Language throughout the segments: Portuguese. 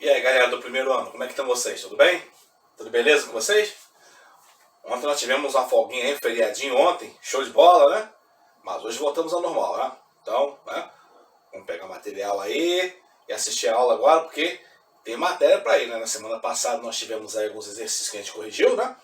E aí, galera do primeiro ano, como é que estão vocês? Tudo bem? Tudo beleza com vocês? Ontem nós tivemos uma folguinha aí, um feriadinho ontem, show de bola, né? Mas hoje voltamos ao normal, né? Então, né? Vamos pegar material aí e assistir a aula agora, porque tem matéria para ir, né? Na semana passada nós tivemos aí alguns exercícios que a gente corrigiu, né?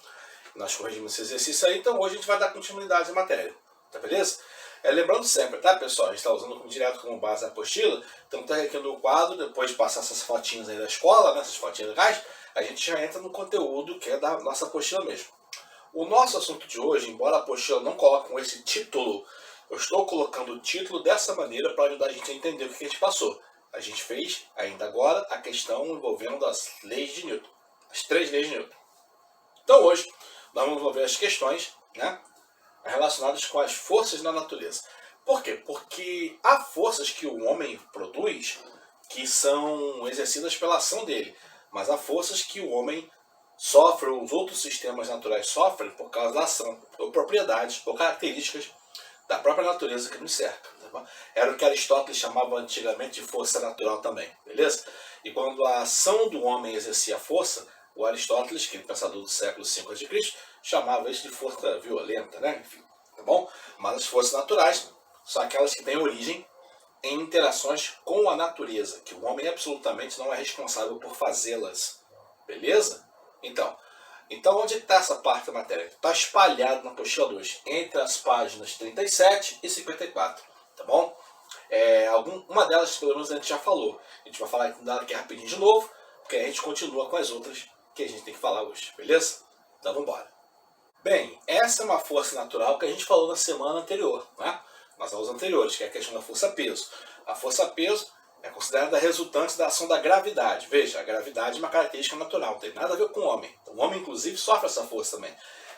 Nós corrigimos esse exercício aí, então hoje a gente vai dar continuidade à matéria, tá beleza? Lembrando sempre, tá, pessoal? A gente está usando direto como base a apostila, então tá aqui no quadro, depois de passar essas fotinhas aí da escola, né, essas fotinhas legais, a gente já entra no conteúdo que é da nossa apostila mesmo. O nosso assunto de hoje, embora a apostila não coloque com esse título, eu estou colocando o título dessa maneira para ajudar a gente a entender o que a gente passou. A gente fez, ainda agora, a questão envolvendo as leis de Newton, as 3 leis de Newton. Então hoje, nós vamos ver as questões, né, relacionadas com as forças na natureza. Por quê? Porque há forças que o homem produz que são exercidas pela ação dele, mas há forças que o homem sofre, ou os outros sistemas naturais sofrem por causa da ação, ou propriedades, ou características da própria natureza que nos cerca. Tá? Era o que Aristóteles chamava antigamente de força natural também, beleza? E quando a ação do homem exercia força, o Aristóteles, que é pensador do século V a.C., chamava isso de força violenta, né? Enfim, tá bom? Mas as forças naturais são aquelas que têm origem em interações com a natureza, que o homem absolutamente não é responsável por fazê-las, beleza? Então onde está essa parte da matéria? Está espalhado na apostila 2, entre as páginas 37 e 54, tá bom? Uma delas, pelo menos, a gente já falou. A gente vai falar aqui rapidinho de novo, porque a gente continua com as outras que a gente tem que falar hoje, beleza? Então vamos embora. Bem, essa é uma força natural que a gente falou na semana anterior, né? Nas aulas anteriores, que é a questão da força-peso. A força-peso é considerada resultante da ação da gravidade. Veja, a gravidade é uma característica natural, não tem nada a ver com o homem. O homem, inclusive, sofre essa força também.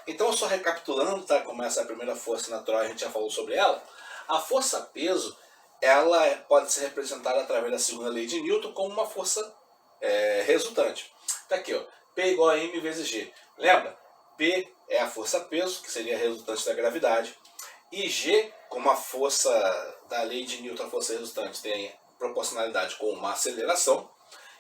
Então, só recapitulando, tá, como essa é a primeira força natural, a gente já falou sobre ela. A força-peso, ela pode ser representada através da segunda lei de Newton como uma força resultante. Tá aqui, ó, P igual a M vezes G. Lembra? P é a força-peso, que seria a resultante da gravidade. E G, como a força da lei de Newton, a força resultante, tem proporcionalidade com uma aceleração.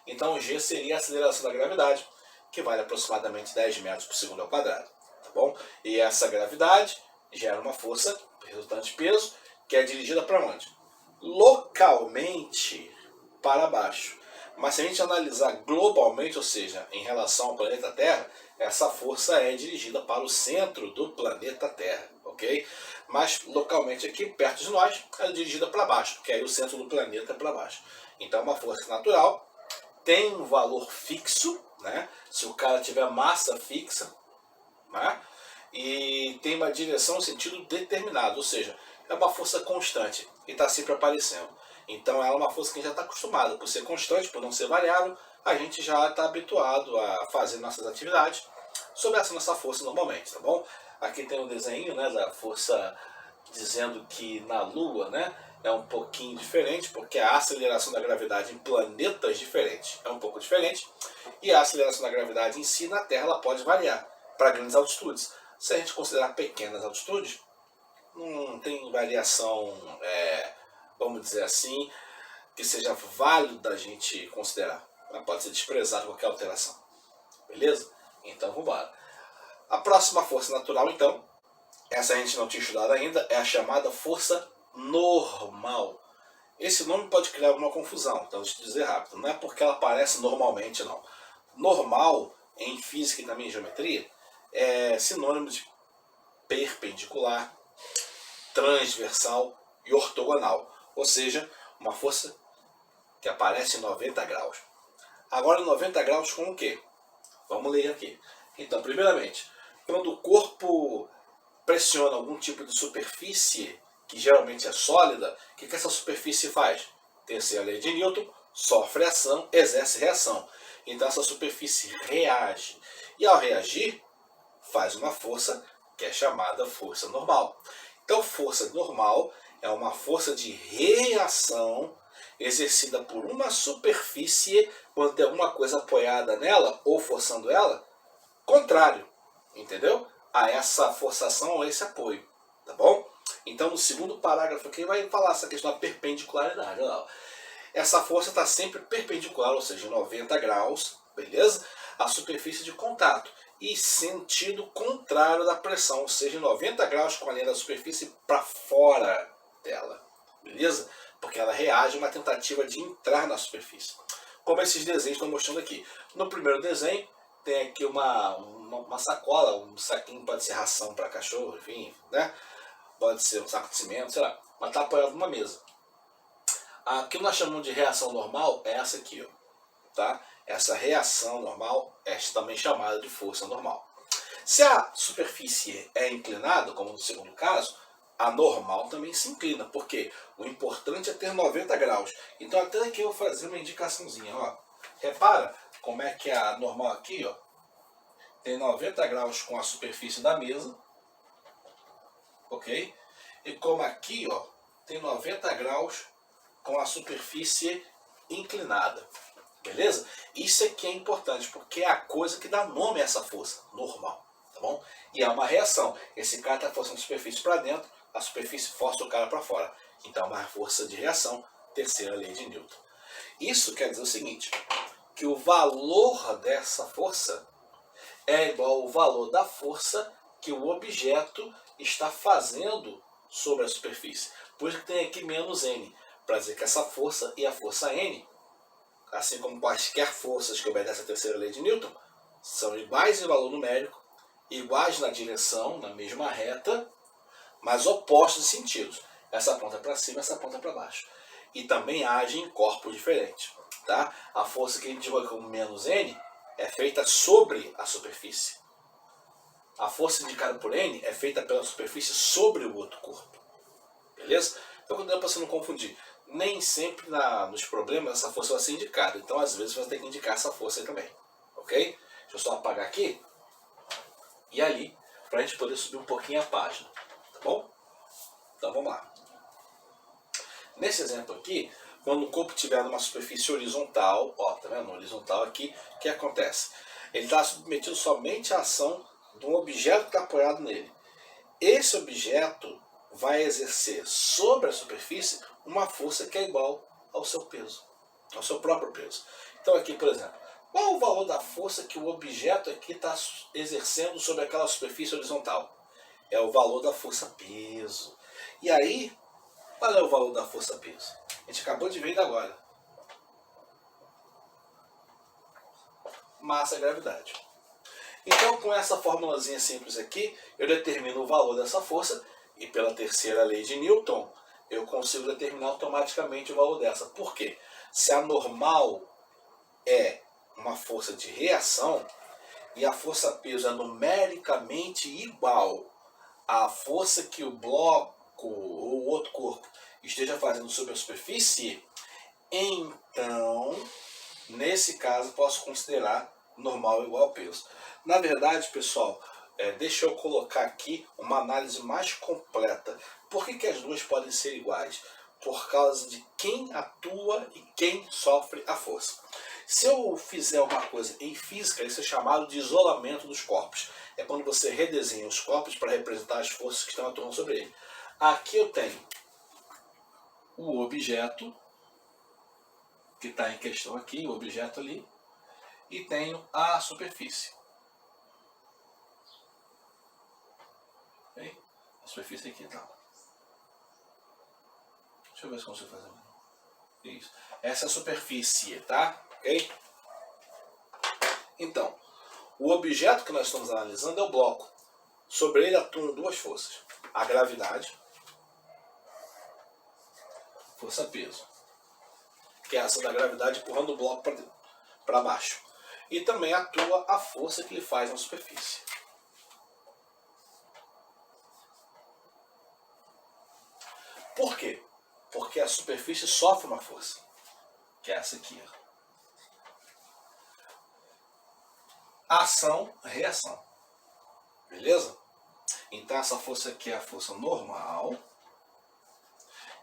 Então G seria a aceleração da gravidade, que vale aproximadamente 10 metros por segundo ao quadrado. Tá bom? E essa gravidade gera uma força resultante peso, que é dirigida para onde? Localmente para baixo. Mas se a gente analisar globalmente, ou seja, em relação ao planeta Terra, essa força é dirigida para o centro do planeta Terra, ok? Mas localmente aqui, perto de nós, ela é dirigida para baixo, porque aí o centro do planeta é para baixo. Então uma força natural tem um valor fixo, né? Se o cara tiver massa fixa, né? E tem uma direção, um sentido determinado, ou seja, é uma força constante e está sempre aparecendo. Então ela é uma força que a gente já está acostumado, por ser constante, por não ser variável, a gente já está habituado a fazer nossas atividades sobre essa nossa força normalmente, tá bom? Aqui tem um desenho, né, da força dizendo que na Lua, né, é um pouquinho diferente, porque a aceleração da gravidade em planetas diferentes é um pouco diferente, e a aceleração da gravidade em si na Terra ela pode variar para grandes altitudes. Se a gente considerar pequenas altitudes, não tem variação, vamos dizer assim, que seja válido da gente considerar. Ela pode ser desprezada qualquer alteração. Beleza? Então vamos embora. A próxima força natural, então, essa a gente não tinha estudado ainda, é a chamada força normal. Esse nome pode criar alguma confusão, então deixa eu dizer rápido. Não é porque ela aparece normalmente, não. Normal, em física e também em geometria, é sinônimo de perpendicular, transversal e ortogonal. Ou seja, uma força que aparece em 90 graus. Agora 90 graus com o quê? Vamos ler aqui. Então, primeiramente, quando o corpo pressiona algum tipo de superfície, que geralmente é sólida, o que essa superfície faz? Terceira lei de Newton, sofre ação, exerce reação. Então essa superfície reage. E ao reagir, faz uma força que é chamada força normal. Então força normal é uma força de reação exercida por uma superfície quando tem alguma coisa apoiada nela ou forçando ela, contrário, entendeu? A essa forçação ou esse apoio, tá bom? Então no segundo parágrafo aqui vai falar essa questão da perpendicularidade. essa força está sempre perpendicular, ou seja, 90 graus, beleza? À superfície de contato e sentido contrário da pressão, ou seja, 90 graus com a linha da superfície para fora dela, beleza? Porque ela reage a uma tentativa de entrar na superfície. Como esses desenhos estão mostrando aqui. No primeiro desenho, tem aqui uma sacola, um saquinho, pode ser ração para cachorro, enfim, né? Pode ser um saco de cimento, sei lá, mas está apoiado numa mesa. A que nós chamamos de reação normal é essa aqui, ó, tá? Essa reação normal é também chamada de força normal. Se a superfície é inclinada, como no segundo caso, a normal também se inclina, porque o importante é ter 90 graus. Então até aqui eu vou fazer uma indicaçãozinha, ó. Repara como é que é a normal aqui, ó. Tem 90 graus com a superfície da mesa, ok? E como aqui, ó, tem 90 graus com a superfície inclinada, beleza? Isso aqui é importante, porque é a coisa que dá nome a essa força, normal, tá bom? E é uma reação. Esse cara está forçando a superfície para dentro, a superfície força o cara para fora. Então é uma força de reação, terceira lei de Newton. Isso quer dizer o seguinte, que o valor dessa força é igual ao valor da força que o objeto está fazendo sobre a superfície. Por isso que tem aqui menos N, para dizer que essa força e a força N, assim como quaisquer forças que obedecem à terceira lei de Newton, são iguais em valor numérico, iguais na direção, na mesma reta, mas opostos em sentidos. Essa aponta para cima, essa aponta para baixo. E também agem em corpos diferentes. Tá? A força que a gente joga como menos N é feita sobre a superfície. A força indicada por N é feita pela superfície sobre o outro corpo. Beleza? Então, para você não confundir, nem sempre nos problemas essa força vai ser indicada. Então, às vezes, você tem que indicar essa força aí também. Ok? Deixa eu só apagar aqui e ali, para a gente poder subir um pouquinho a página. Tá bom? Então, vamos lá. Nesse exemplo aqui, quando o corpo estiver numa superfície horizontal, ó, tá vendo? Horizontal aqui, o que acontece? Ele está submetido somente à ação de um objeto que está apoiado nele. Esse objeto vai exercer sobre a superfície uma força que é igual ao seu peso, ao seu próprio peso. Então aqui, por exemplo, qual é o valor da força que o objeto aqui está exercendo sobre aquela superfície horizontal? É o valor da força peso. E aí, qual é o valor da força peso? A gente acabou de ver ainda agora. Massa é gravidade. Então, com essa formulazinha simples aqui, eu determino o valor dessa força e pela terceira lei de Newton, eu consigo determinar automaticamente o valor dessa. Por quê? Se a normal é uma força de reação e a força peso é numericamente igual à força que o bloco ou o outro corpo esteja fazendo sobre a superfície, então, nesse caso, posso considerar normal igual ao peso. Na verdade, pessoal, deixa eu colocar aqui uma análise mais completa. Por que as duas podem ser iguais? Por causa de quem atua e quem sofre a força. Se eu fizer uma coisa em física, isso é chamado de isolamento dos corpos. É quando você redesenha os corpos para representar as forças que estão atuando sobre ele. Aqui eu tenho o objeto, que está em questão aqui, o objeto ali, e tenho a superfície. Okay? A superfície aqui, tá. Deixa eu ver se consigo fazer. Isso. Essa é a superfície, tá? Ok? Então, o objeto que nós estamos analisando é o bloco. Sobre ele atuam duas forças. A gravidade, força-peso, que é a ação da gravidade empurrando o bloco para baixo. E também atua a força que ele faz na superfície. Por quê? Porque a superfície sofre uma força, que é essa aqui. Ação, reação. Beleza? Então essa força aqui é a força normal.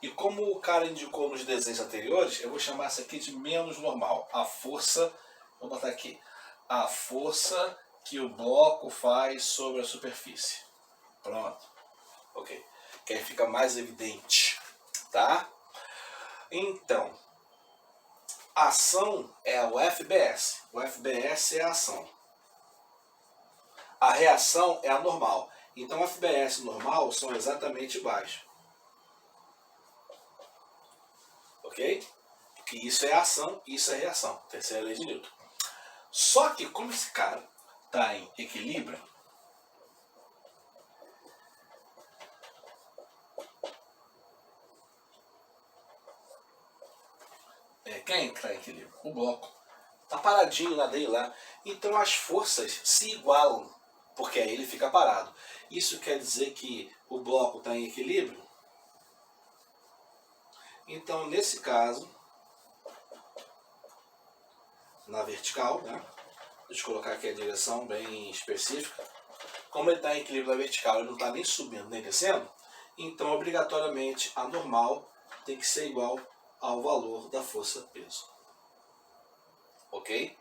E como o cara indicou nos desenhos anteriores, eu vou chamar essa aqui de menos normal. A força, vou botar aqui, a força que o bloco faz sobre a superfície. Pronto. Ok. Que aí fica mais evidente. Tá? Então, A ação é o FBS. O FBS é a ação. A reação é a normal. Então, FBS e normal são exatamente iguais. Ok? Porque isso é ação e isso é reação. Terceira lei de Newton. Só que como esse cara está em equilíbrio, quem está em equilíbrio? O bloco. Está paradinho na dele lá. Então as forças se igualam, porque aí ele fica parado. Isso quer dizer que o bloco está em equilíbrio? Então, nesse caso, na vertical, né? Deixa eu colocar aqui a direção bem específica. Como ele está em equilíbrio na vertical, ele não está nem subindo nem descendo, então obrigatoriamente a normal tem que ser igual ao valor da força-peso. Ok?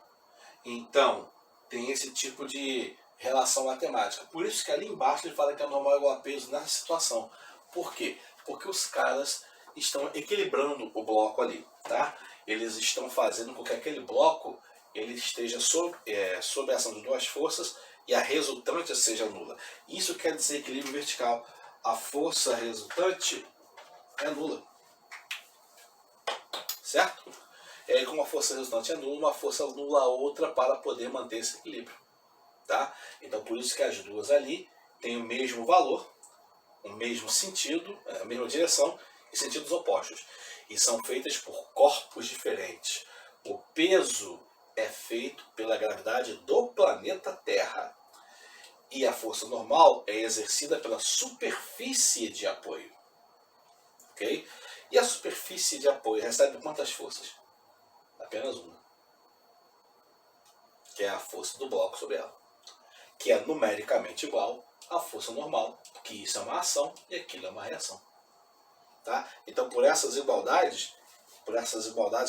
Então, tem esse tipo de relação matemática. Por isso que ali embaixo ele fala que a normal é igual a peso nessa situação. Por quê? Porque os caras estão equilibrando o bloco ali, tá? Eles estão fazendo com que aquele bloco ele esteja sob a ação de duas forças e a resultante seja nula. Isso quer dizer equilíbrio vertical. A força resultante é nula. Certo? E aí, como a força resultante é nula, uma força anula a outra para poder manter esse equilíbrio. Tá? Então, por isso que as duas ali têm o mesmo valor, o mesmo sentido, a mesma direção e sentidos opostos. E são feitas por corpos diferentes. O peso é feito pela gravidade do planeta Terra. E a força normal é exercida pela superfície de apoio. Ok? E a superfície de apoio recebe quantas forças? Apenas uma. Que é a força do bloco sobre ela. Que é numericamente igual à força normal, porque isso é uma ação e aquilo é uma reação. Tá? Então, por essas igualdades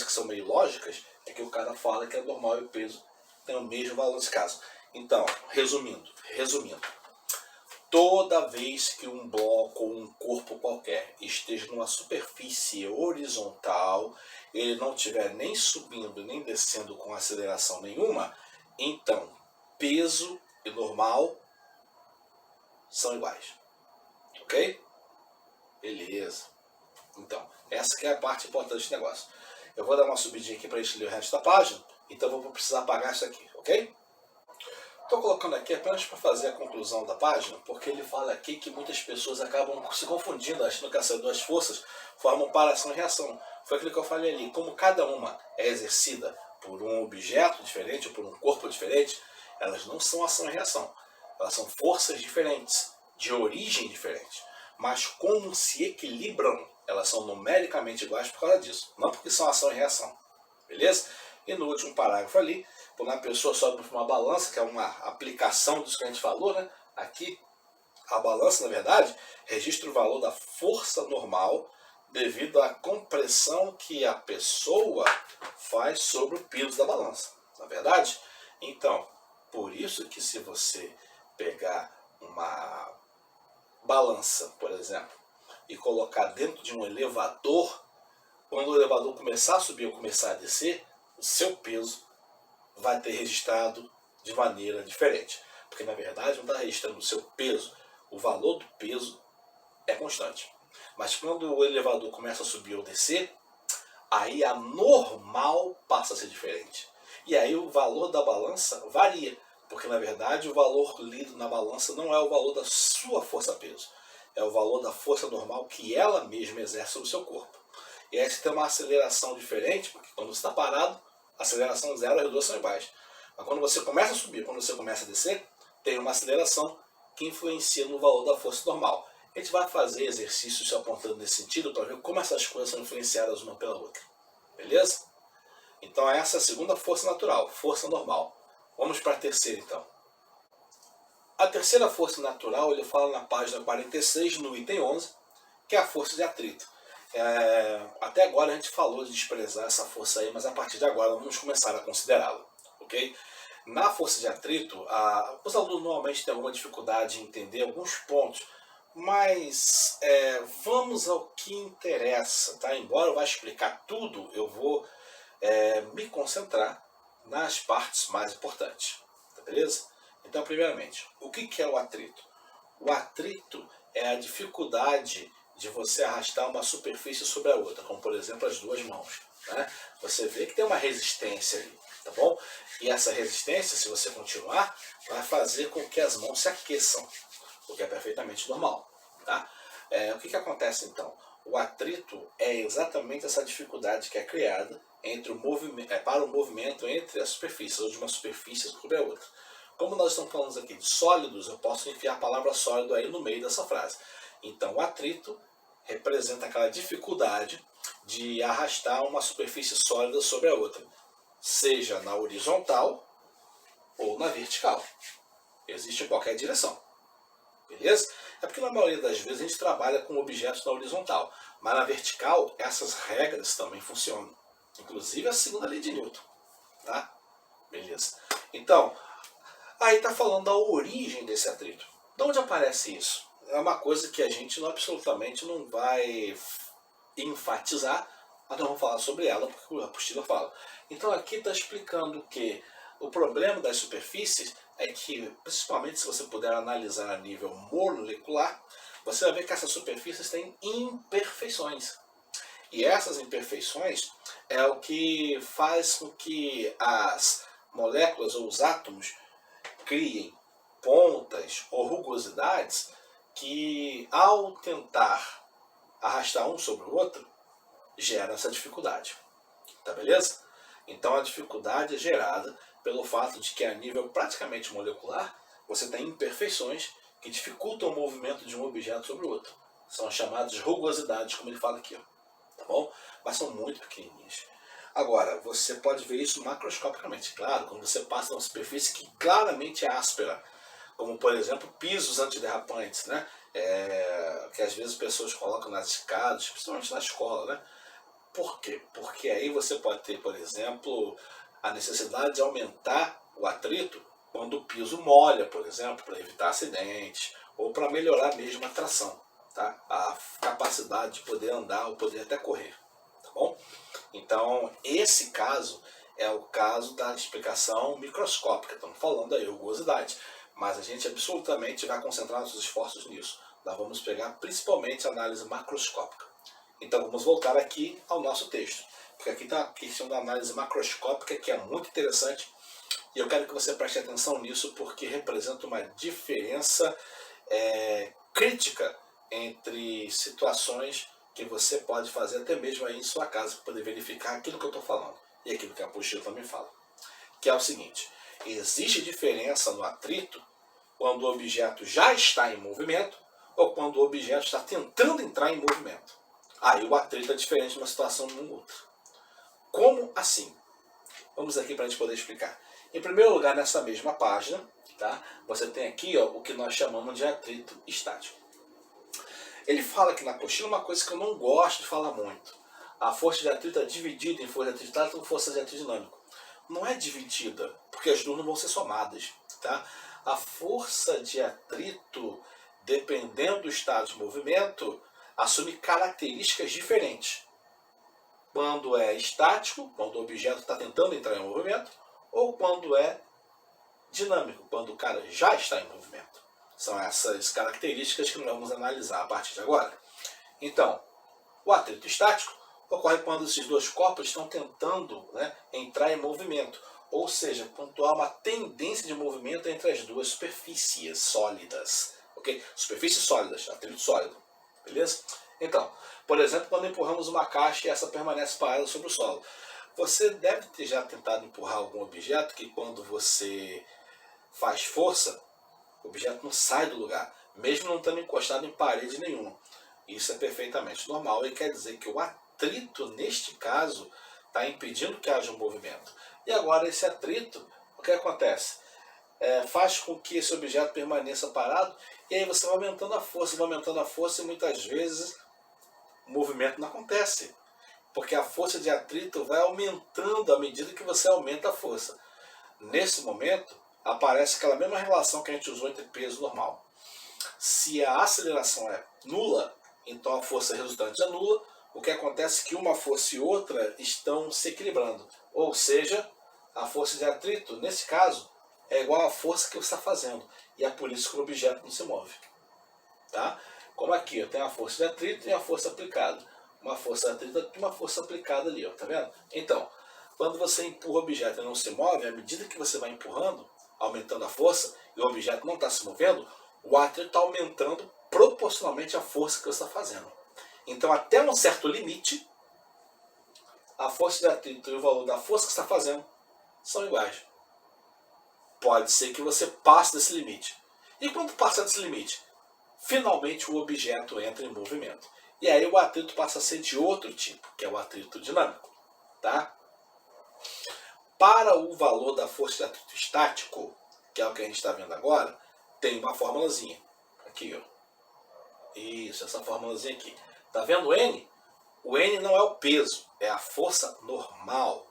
que são meio lógicas, é que o cara fala que a normal e o peso têm o mesmo valor nesse caso. Então, resumindo, toda vez que um bloco ou um corpo qualquer esteja numa superfície horizontal, ele não estiver nem subindo nem descendo com aceleração nenhuma, então peso e normal são iguais. Ok? Beleza. Então, essa que é a parte importante do negócio. Eu vou dar uma subidinha aqui para a gente ler o resto da página, então eu vou precisar apagar isso aqui, ok? Estou colocando aqui apenas para fazer a conclusão da página, porque ele fala aqui que muitas pessoas acabam se confundindo, achando que essas duas forças formam paração e reação. Foi aquilo que eu falei ali, como cada uma é exercida por um objeto diferente ou por um corpo diferente, elas não são ação e reação. Elas são forças diferentes, de origem diferente. Mas como se equilibram, elas são numericamente iguais por causa disso, não porque são ação e reação. Beleza? E no último parágrafo ali, quando a pessoa sobe para uma balança, que é uma aplicação disso que a gente falou, né? Aqui, a balança, na verdade, registra o valor da força normal devido à compressão que a pessoa faz sobre o peso da balança. Na verdade? Então, por isso que se você pegar uma balança, por exemplo, e colocar dentro de um elevador, quando o elevador começar a subir ou começar a descer, o seu peso vai ter registrado de maneira diferente. Porque na verdade não está registrando o seu peso, o valor do peso é constante. Mas quando o elevador começa a subir ou descer, aí a normal passa a ser diferente. E aí o valor da balança varia, porque na verdade o valor lido na balança não é o valor da sua força-peso, é o valor da força normal que ela mesma exerce sobre o seu corpo. E aí você tem uma aceleração diferente, porque quando você está parado, a aceleração zero e as duas são iguais. Mas quando você começa a subir, quando você começa a descer, tem uma aceleração que influencia no valor da força normal. A gente vai fazer exercícios apontando nesse sentido para ver como essas coisas são influenciadas uma pela outra. Beleza? Então essa é a segunda força natural, força normal. Vamos para a terceira então. A terceira força natural, ele fala na página 46, no item 11, que é a força de atrito. Até agora a gente falou de desprezar essa força aí, mas a partir de agora vamos começar a considerá-la. Okay? Na força de atrito, os alunos normalmente têm alguma dificuldade em entender alguns pontos, mas vamos ao que interessa. Tá? Embora eu vá explicar tudo, eu vou me concentrar nas partes mais importantes, tá beleza? Então, primeiramente, o que é o atrito? O atrito é a dificuldade de você arrastar uma superfície sobre a outra, como por exemplo as duas mãos, né? Você vê que tem uma resistência ali, tá bom? E essa resistência, se você continuar, vai fazer com que as mãos se aqueçam, o que é perfeitamente normal, tá? O que acontece então? O atrito é exatamente essa dificuldade que é criada entre o movimento, para o movimento entre as superfícies, ou de uma superfície sobre a outra. Como nós estamos falando aqui de sólidos, eu posso enfiar a palavra sólido aí no meio dessa frase. Então, o atrito representa aquela dificuldade de arrastar uma superfície sólida sobre a outra, seja na horizontal ou na vertical. Existe em qualquer direção. Beleza? É porque na maioria das vezes a gente trabalha com objetos na horizontal, mas na vertical essas regras também funcionam. Inclusive a segunda lei de Newton. Tá? Beleza. Então, aí está falando da origem desse atrito. De onde aparece isso? É uma coisa que a gente absolutamente não vai enfatizar, mas nós vamos falar sobre ela, porque a apostila fala. Então aqui está explicando que o problema das superfícies é que, principalmente se você puder analisar a nível molecular, você vai ver que essas superfícies têm imperfeições. E essas imperfeições é o que faz com que as moléculas ou os átomos criem pontas ou rugosidades que, ao tentar arrastar um sobre o outro, gera essa dificuldade. Tá beleza? Então a dificuldade é gerada pelo fato de que a nível praticamente molecular você tem imperfeições que dificultam o movimento de um objeto sobre o outro. São chamadas rugosidades, como ele fala aqui. Tá bom? Mas são muito pequenininhas. Agora, você pode ver isso macroscopicamente, claro, quando você passa numa superfície que claramente é áspera, como por exemplo pisos antiderrapantes, né? Que às vezes as pessoas colocam nas escadas, principalmente na escola, né? Por quê? Porque aí você pode ter, por exemplo, a necessidade de aumentar o atrito quando o piso molha, por exemplo, para evitar acidentes ou para melhorar mesmo a tração, tá? A capacidade de poder andar ou poder até correr, tá bom? Então, esse caso é o caso da explicação microscópica, estamos falando aí, rugosidade, mas a gente absolutamente vai concentrar nossos esforços nisso. Nós vamos pegar principalmente a análise macroscópica. Então vamos voltar aqui ao nosso texto, porque aqui está a questão da análise macroscópica, que é muito interessante, e eu quero que você preste atenção nisso, porque representa uma diferença crítica entre situações que você pode fazer até mesmo aí em sua casa, para poder verificar aquilo que eu estou falando, e aquilo que a apostila também fala, que é o seguinte: existe diferença no atrito quando o objeto já está em movimento ou quando o objeto está tentando entrar em movimento. Aí o atrito é diferente de uma situação de uma outra. Como assim? Vamos aqui para a gente poder explicar. Em primeiro lugar, nessa mesma página, tá? Você tem aqui o que nós chamamos de atrito estático. Ele fala aqui na apostila uma coisa que eu não gosto de falar muito. A força de atrito é dividida em força de atrito estático e força de atrito dinâmico. Não é dividida, porque as duas não vão ser somadas. Tá? A força de atrito, dependendo do estado de movimento, assume características diferentes. Quando é estático, quando o objeto está tentando entrar em movimento, ou quando é dinâmico, quando o cara já está em movimento. São essas características que nós vamos analisar a partir de agora. Então, o atrito estático ocorre quando esses dois corpos estão tentando, né, entrar em movimento, ou seja, quando há uma tendência de movimento entre as duas superfícies sólidas. Okay? Superfícies sólidas, atrito sólido. Beleza? Então, por exemplo, quando empurramos uma caixa e essa permanece parada sobre o solo. Você deve ter já tentado empurrar algum objeto que quando você faz força, o objeto não sai do lugar, mesmo não estando encostado em parede nenhuma. Isso é perfeitamente normal e quer dizer que o atrito, neste caso, está impedindo que haja um movimento. E agora esse atrito, o que acontece? Faz com que esse objeto permaneça parado e aí você vai aumentando a força e muitas vezes o movimento não acontece. Porque a força de atrito vai aumentando à medida que você aumenta a força. Nesse momento, aparece aquela mesma relação que a gente usou entre peso normal. Se a aceleração é nula, então a força resultante é nula, o que acontece é que uma força e outra estão se equilibrando. Ou seja, a força de atrito, nesse caso, é igual à força que você está fazendo. E é por isso que o objeto não se move. Tá? Como aqui, eu tenho a força de atrito e a força aplicada. Uma força de atrito aqui e uma força aplicada ali, ó, tá vendo? Então, quando você empurra o objeto e não se move, à medida que você vai empurrando, aumentando a força, e o objeto não está se movendo, o atrito está aumentando proporcionalmente à força que você está fazendo. Então, até um certo limite, a força de atrito e o valor da força que você está fazendo são iguais. Pode ser que você passe desse limite. E quando passar desse limite, finalmente o objeto entra em movimento. E aí o atrito passa a ser de outro tipo, que é o atrito dinâmico. Tá? Para o valor da força de atrito estático, que é o que a gente está vendo agora, tem uma formulazinha. Aqui, ó. Isso, essa formulazinha aqui. Tá vendo o N? O N não é o peso, é a força normal.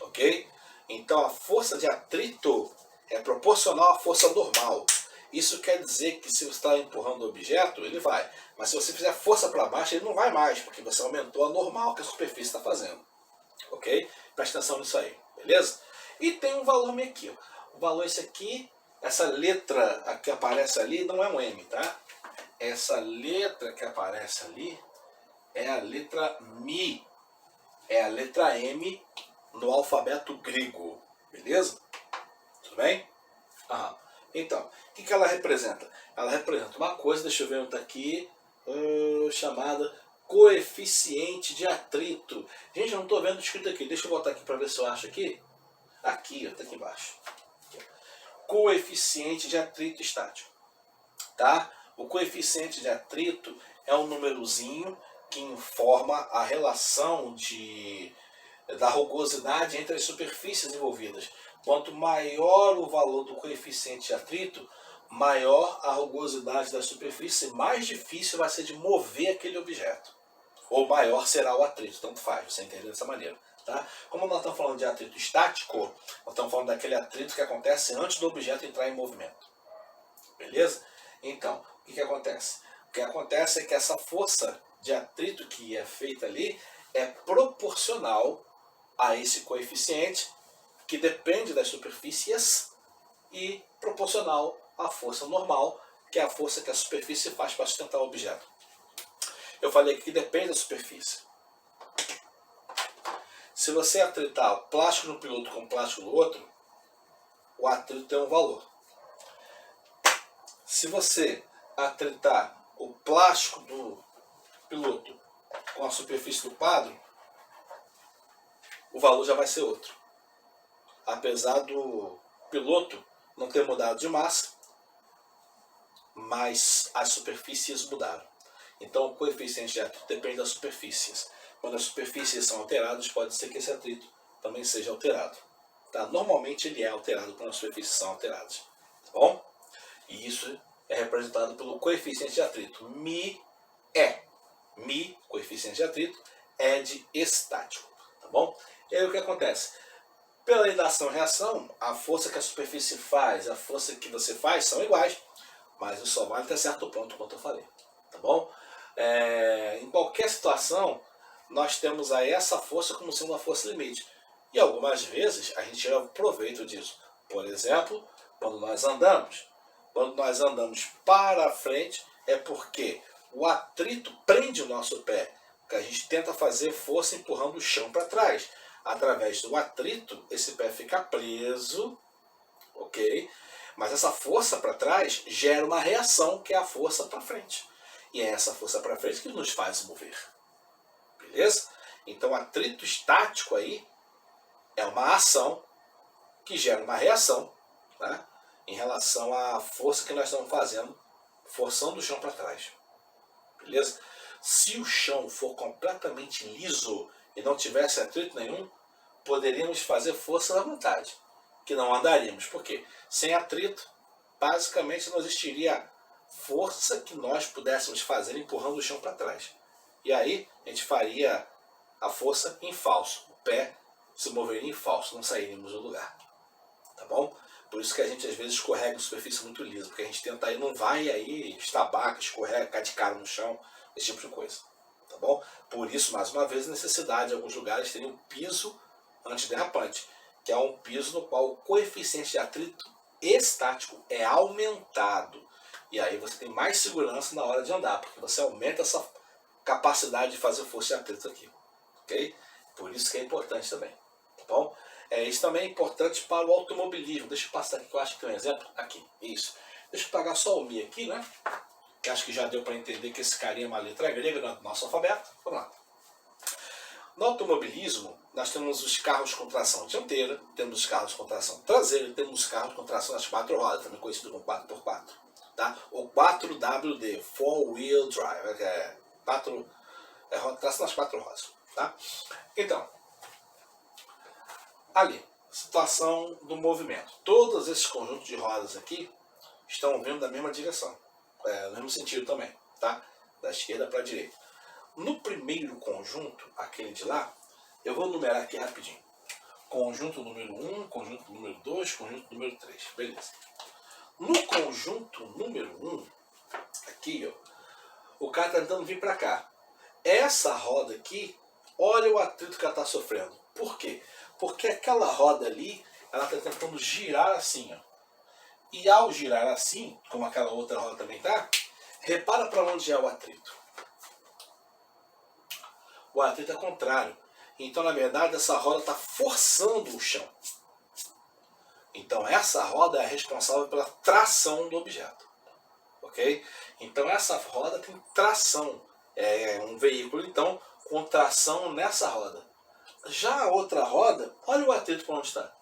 Ok? Então a força de atrito é proporcional à força normal. Isso quer dizer que se você está empurrando o objeto, ele vai. Mas se você fizer força para baixo, ele não vai mais, porque você aumentou a normal que a superfície está fazendo. Ok? Presta atenção nisso aí, beleza? E tem um valor meio aqui. Ó. O valor é esse aqui, essa letra que aparece ali não é um M, tá? Essa letra que aparece ali é a letra Mi. É a letra M no alfabeto grego. Beleza? Tudo bem? Então, o que ela representa? Ela representa uma coisa, deixa eu ver onde está aqui, chamada coeficiente de atrito. Gente, eu não estou vendo escrito aqui. Deixa eu botar aqui para ver se eu acho aqui. Aqui, está aqui embaixo. Coeficiente de atrito estático. Tá? O coeficiente de atrito é um númerozinho que informa a relação da rugosidade entre as superfícies envolvidas. Quanto maior o valor do coeficiente de atrito, maior a rugosidade da superfície, mais difícil vai ser de mover aquele objeto. Ou maior será o atrito, tanto faz, você entende dessa maneira. Tá? Como nós estamos falando de atrito estático, nós estamos falando daquele atrito que acontece antes do objeto entrar em movimento. Beleza? Então, o que acontece? O que acontece é que essa força de atrito que é feita ali é proporcional a esse coeficiente que depende das superfícies e proporcional à força normal, que é a força que a superfície faz para sustentar o objeto. Eu falei que depende da superfície. Se você atritar plástico no piloto com plástico no outro, o atrito tem um valor. Se você atritar o plástico do piloto com a superfície do quadro, o valor já vai ser outro. Apesar do piloto não ter mudado de massa, mas as superfícies mudaram. Então o coeficiente de atrito depende das superfícies. Quando as superfícies são alteradas, pode ser que esse atrito também seja alterado. Tá? Normalmente ele é alterado quando as superfícies são alteradas. Tá bom? E isso é representado pelo coeficiente de atrito. Mi, coeficiente de atrito, é de estático. Tá bom? E aí o que acontece? Pela lei da ação-reação, a força que a superfície faz, a força que você faz são iguais, mas isso só vale até certo ponto, como eu falei. Tá bom? Em qualquer situação, nós temos aí essa força como sendo uma força limite. E algumas vezes a gente tira proveito disso. Por exemplo, quando nós andamos. Quando nós andamos para frente, é porque o atrito prende o nosso pé. Porque a gente tenta fazer força empurrando o chão para trás. Através do atrito, esse pé fica preso, ok? Mas essa força para trás gera uma reação, que é a força para frente. E é essa força para frente que nos faz mover. Beleza? Então, atrito estático aí é uma ação que gera uma reação, tá? Em relação à força que nós estamos fazendo, forçando o chão para trás. Beleza? Se o chão for completamente liso e não tivesse atrito nenhum, poderíamos fazer força à vontade, que não andaríamos. Por quê? Sem atrito, basicamente não existiria força que nós pudéssemos fazer empurrando o chão para trás. E aí a gente faria a força em falso. O pé se moveria em falso, não sairíamos do lugar. Tá bom? Por isso que a gente às vezes escorrega em superfície muito lisa, porque a gente tenta aí, não vai aí, estabaca, escorrega, cai de cara no chão, esse tipo de coisa. Tá tá bom? Por isso, mais uma vez, a necessidade de alguns lugares terem um piso antiderrapante, que é um piso no qual o coeficiente de atrito estático é aumentado. E aí você tem mais segurança na hora de andar, porque você aumenta essa capacidade de fazer força de atrito aqui, ok? Por isso que é importante também, tá bom? Isso também é importante para o automobilismo. Deixa eu passar aqui que eu acho que tem um exemplo. Aqui, isso. Deixa eu pagar só o Mi aqui, né? Que acho que já deu para entender que esse carinha é uma letra grega no nosso alfabeto. Vamos lá. No automobilismo, nós temos os carros com tração dianteira, temos os carros com tração traseira, temos os carros com tração nas 4 rodas, também conhecido como 4x4. Tá? Ou 4WD, 4-wheel drive, tração nas 4 rodas. Tá? Então, ali, situação do movimento. Todos esses conjuntos de rodas aqui estão vindo da mesma direção, no mesmo sentido também, tá? Da esquerda para a direita. No primeiro conjunto, aquele de lá, eu vou numerar aqui rapidinho. Conjunto número 1, conjunto número 2, conjunto número 3. Beleza. No conjunto número 1, aqui, ó, o cara está tentando vir para cá. Essa roda aqui, olha o atrito que ela está sofrendo. Por quê? Porque aquela roda ali, ela está tentando girar assim, ó. E ao girar assim, como aquela outra roda também está, repara para onde é o atrito. O atrito é contrário. Então, na verdade, essa roda está forçando o chão. Então, essa roda é responsável pela tração do objeto. Ok? Então, essa roda tem tração. É um veículo, então, com tração nessa roda. Já a outra roda, olha o atrito para onde está.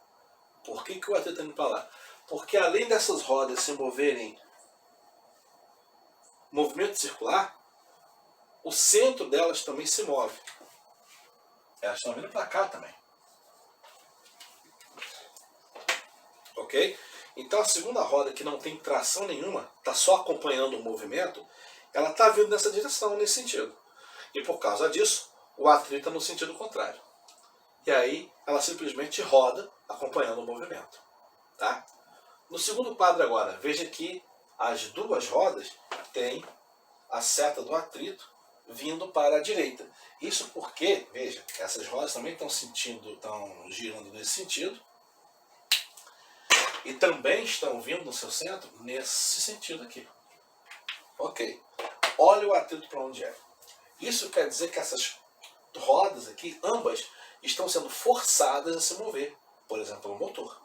Por que o atrito está indo para lá? Porque além dessas rodas se moverem movimento circular, o centro delas também se move. Elas estão vindo para cá também. Ok? Então a segunda roda, que não tem tração nenhuma, está só acompanhando o movimento, ela está vindo nessa direção, nesse sentido. E por causa disso, o atrito está no sentido contrário. E aí ela simplesmente roda acompanhando o movimento. Tá? No segundo quadro agora, veja que as duas rodas têm a seta do atrito vindo para a direita. Isso porque, veja, essas rodas também estão girando nesse sentido e também estão vindo no seu centro nesse sentido aqui. Ok. Olha o atrito para onde é. Isso quer dizer que essas rodas aqui, ambas, estão sendo forçadas a se mover, por exemplo, pelo motor.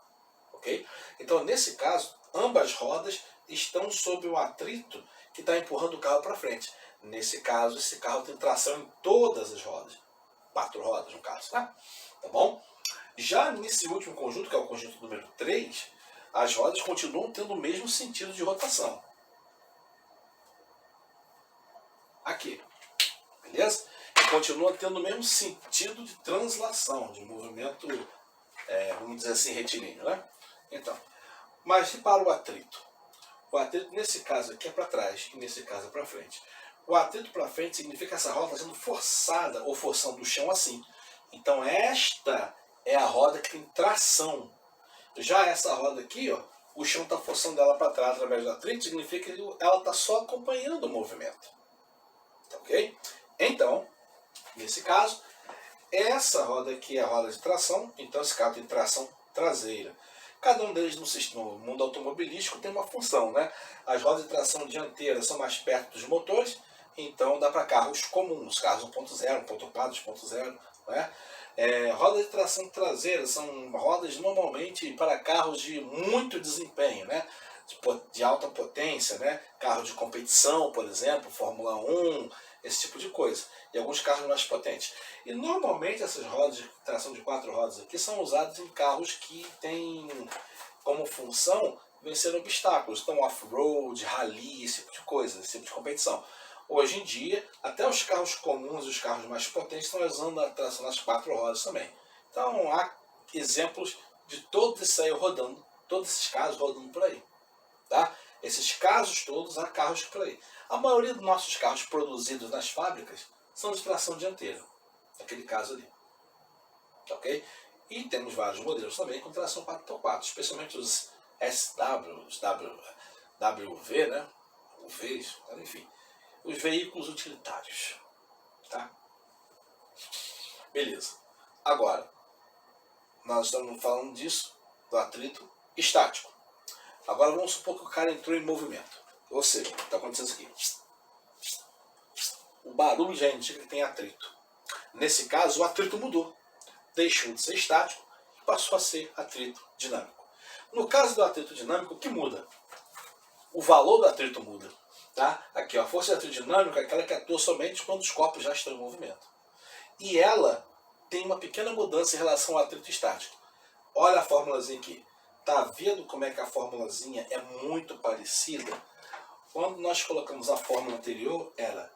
Ok? Então, nesse caso, ambas rodas estão sob o atrito que está empurrando o carro para frente. Nesse caso, esse carro tem tração em todas as rodas. 4 rodas, no caso. Tá bom? Já nesse último conjunto, que é o conjunto número 3, as rodas continuam tendo o mesmo sentido de rotação. Aqui. Beleza? E continua tendo o mesmo sentido de translação, de movimento, vamos dizer assim, retilíneo, né? Então, mas repara o atrito. O atrito nesse caso aqui é para trás e nesse caso é para frente. O atrito para frente significa que essa roda está sendo forçada ou forçando o chão assim. Então esta é a roda que tem tração. Já essa roda aqui, ó, o chão está forçando ela para trás através do atrito, significa que ela está só acompanhando o movimento. Tá ok? Então, nesse caso, essa roda aqui é a roda de tração, então esse carro tem tração traseira. Cada um deles no mundo automobilístico tem uma função, né? As rodas de tração dianteira são mais perto dos motores, então dá para carros comuns, carros 1.0, 1.4, 2.0, né? Rodas de tração traseira são rodas normalmente para carros de muito desempenho, né? De alta potência, né? Carro de competição, por exemplo, Fórmula 1, esse tipo de coisa. E alguns carros mais potentes. E normalmente essas rodas de tração de 4 rodas aqui são usadas em carros que têm como função vencer obstáculos. Então off-road, rally, esse tipo de coisa, esse tipo de competição. Hoje em dia, até os carros comuns e os carros mais potentes estão usando a tração nas 4 rodas também. Então há exemplos de todos esses aí rodando, todos esses casos rodando por aí. Tá? Esses casos todos, há carros por aí. A maioria dos nossos carros produzidos nas fábricas são de tração dianteira. Naquele caso ali. Ok? E temos vários modelos também com tração 4x4, especialmente os SW, os WV, né? Os Vs, enfim. Os veículos utilitários. Tá? Beleza. Agora, nós estamos falando disso, do atrito estático. Agora vamos supor que o cara entrou em movimento. Ou seja, está acontecendo isso aqui. O barulho já indica que tem atrito. Nesse caso, o atrito mudou. Deixou de ser estático e passou a ser atrito dinâmico. No caso do atrito dinâmico, o que muda? O valor do atrito muda. Tá? Aqui, ó, a força de atrito dinâmico é aquela que atua somente quando os corpos já estão em movimento. E ela tem uma pequena mudança em relação ao atrito estático. Olha a formulazinha aqui. Tá vendo como é que a formulazinha é muito parecida? Quando nós colocamos a fórmula anterior, era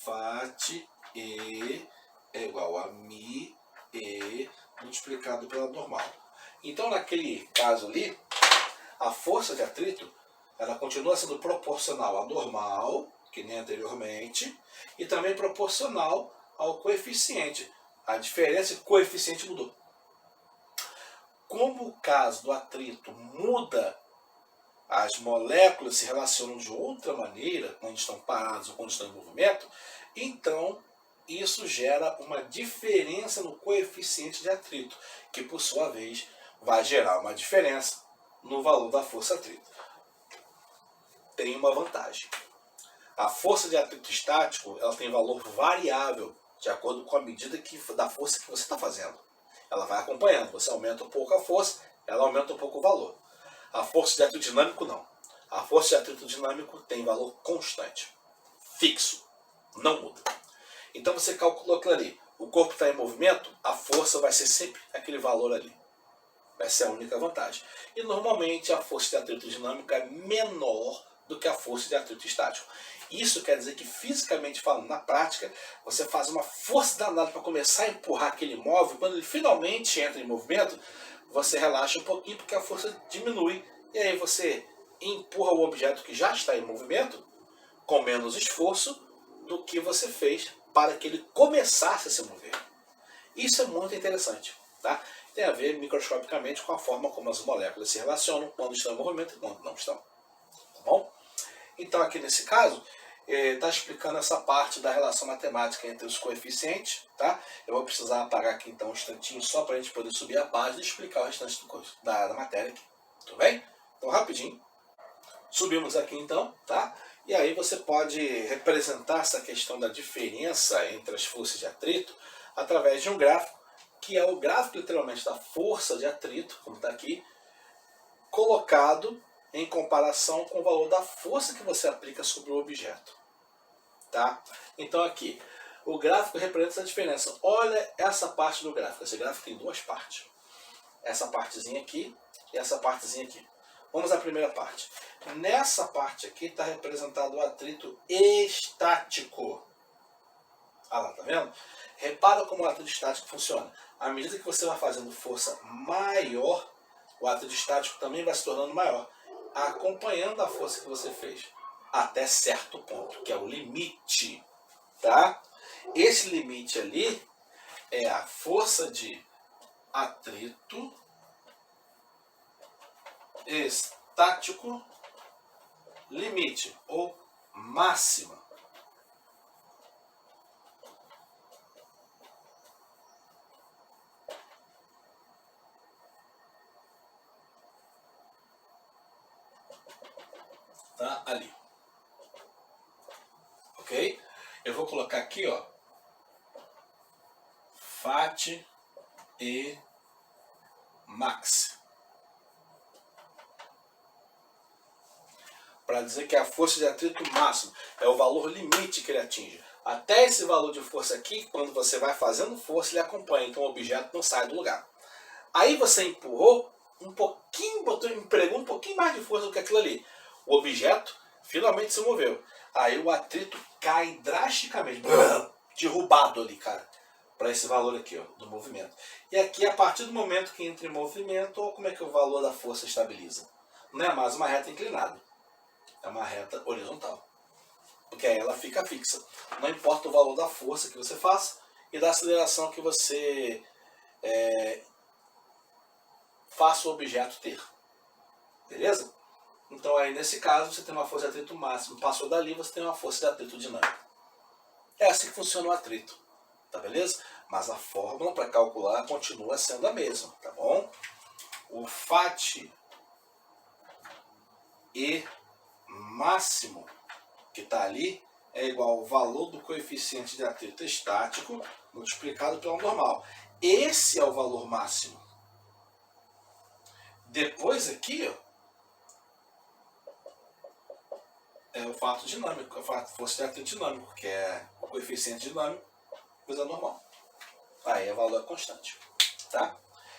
FAT E é igual a Mi E multiplicado pela normal. Então, naquele caso ali, a força de atrito ela continua sendo proporcional à normal, que nem anteriormente, e também proporcional ao coeficiente. A diferença é que o coeficiente mudou. Como o caso do atrito muda, as moléculas se relacionam de outra maneira, quando estão paradas ou quando estão em movimento, então isso gera uma diferença no coeficiente de atrito, que por sua vez vai gerar uma diferença no valor da força atrito. Tem uma vantagem. A força de atrito estático ela tem valor variável, de acordo com a medida da força que você está fazendo. Ela vai acompanhando. Você aumenta um pouco a força, ela aumenta um pouco o valor. A força de atrito dinâmico não. A força de atrito dinâmico tem valor constante, fixo, não muda. Então você calculou aquilo ali. O corpo está em movimento, a força vai ser sempre aquele valor ali. Vai ser a única vantagem. E normalmente a força de atrito dinâmico é menor do que a força de atrito estático. Isso quer dizer que, fisicamente falando, na prática, você faz uma força danada para começar a empurrar aquele móvel. Quando ele finalmente entra em movimento, você relaxa um pouquinho porque a força diminui. E aí você empurra o objeto que já está em movimento com menos esforço do que você fez para que ele começasse a se mover. Isso é muito interessante. Tá? Tem a ver microscopicamente com a forma como as moléculas se relacionam quando estão em movimento e quando não estão. Tá bom? Então aqui nesse caso, está explicando essa parte da relação matemática entre os coeficientes. Tá? Eu vou precisar apagar aqui então um instantinho só para a gente poder subir a página e explicar o restante da matéria aqui. Tudo bem? Então rapidinho. Subimos aqui então, tá? E aí você pode representar essa questão da diferença entre as forças de atrito através de um gráfico, que é o gráfico literalmente da força de atrito, como está aqui, colocado em comparação com o valor da força que você aplica sobre o objeto. Tá? Então aqui, o gráfico representa essa diferença. Olha essa parte do gráfico. Esse gráfico tem duas partes. Essa partezinha aqui e essa partezinha aqui. Vamos à primeira parte. Nessa parte aqui está representado o atrito estático. Ah lá, tá vendo? Repara como o atrito estático funciona. À medida que você vai fazendo força maior, o atrito estático também vai se tornando maior, acompanhando a força que você fez, até certo ponto, que é o limite. Tá? Esse limite ali é a força de atrito estático limite, ou máxima. Tá ali. Ok? Eu vou colocar aqui, ó, FAT e max, para dizer que a força de atrito máximo é o valor limite que ele atinge. Até esse valor de força aqui, quando você vai fazendo força, ele acompanha, então o objeto não sai do lugar. Aí você empurrou um pouquinho, empregou um pouquinho mais de força do que aquilo ali. O objeto finalmente se moveu. Aí o atrito cai drasticamente, derrubado ali, cara, para esse valor aqui, ó, do movimento. E aqui, a partir do momento que entra em movimento, como é que o valor da força estabiliza? Não é mais uma reta inclinada, é uma reta horizontal. Porque aí ela fica fixa. Não importa o valor da força que você faça e da aceleração que você faça o objeto ter. Beleza? Então aí nesse caso você tem uma força de atrito máximo. Passou dali, você tem uma força de atrito dinâmico. É assim que funciona o atrito, tá beleza? Mas a fórmula para calcular continua sendo a mesma, tá bom? O FAT E máximo que está ali é igual ao valor do coeficiente de atrito estático multiplicado pelo normal. Esse é o valor máximo. Depois aqui, ó, é o fato dinâmico, a força de atrito dinâmico, que é o coeficiente dinâmico, coisa normal. Aí é valor constante, tá?